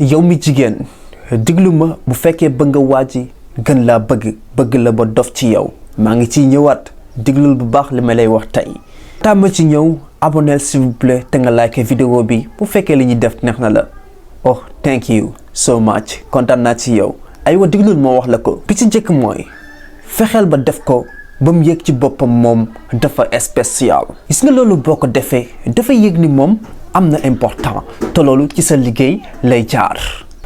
yow mi jigéen diglu ma bu fekkee bëgg nga waaji gën laa bëgg la ba dof ci yow maa ngi ciy ñëwaat diglul bu baax li ma lay wax tey tàmm ci ñëw abonnel s'il vous plaît te nga like vidéo bi bu fekkee li ñuy def neex na la oh thank you so much kontaan naa ci yow aywa diglul moo wax la ko bi ci njëkk mooy fexeel ba def ko ba mu yëg ci boppam moom dafa spécial gis nga loolu boo ko defee dafa yëg ni moom am na important te loolu ci sa liggéey lay jaar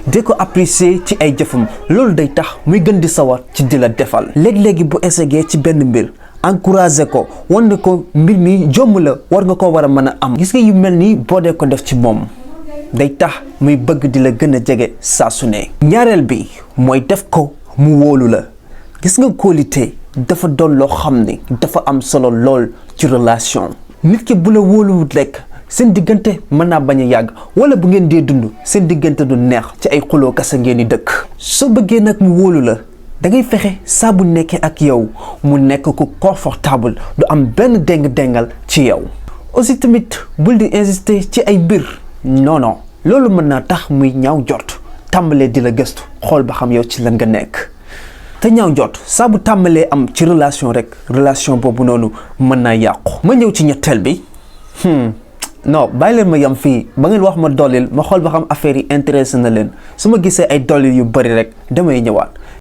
de ko apprécier ci ay jëfam loolu day tax muy gën di sawar ci di la defal léegi-léegi bu essayé ci benn mbir encouragé ko wan ne ko mbir mi jomm la war nga ko war a mën a am gis nga yu mel nii boo dee ko def ci moom day tax muy bëgg di la gën a jege saa su ne ñaareel bi mooy def ko mu wóolu la gis nga kóolite dafa doon loo xam ne dafa am solo lool ci relation nit ki bu la wóoluwut rekk seen diggante mën naa bañ a yàgg wala bu ngeen dee dund seen diggante du neex ci ay xuloo kasa ngeen di dëkk soo bëggee nag mu wóolu la da ngay fexe saa bu nekkee ak yow mu nekk ku confortable du am benn déng-déngal ci yow aussi tamit bul di insister ci ay mbir non loolu mën naa tax muy ñaaw jot tàmbalee di la gëstu xool ba xam yow ci lan nga nekk te ñaaw jot saa bu tàmbalee am ci relation rek relation boobu noonu mën naa yàqu ma ñëw ci ñetteel bi non bàyyi leen ma yam fii ba ngeen wax ma dollil ma xool ba xam affaire yi intéressé na leen su ma gisee ay dollil yu bari rek damay ñëwaat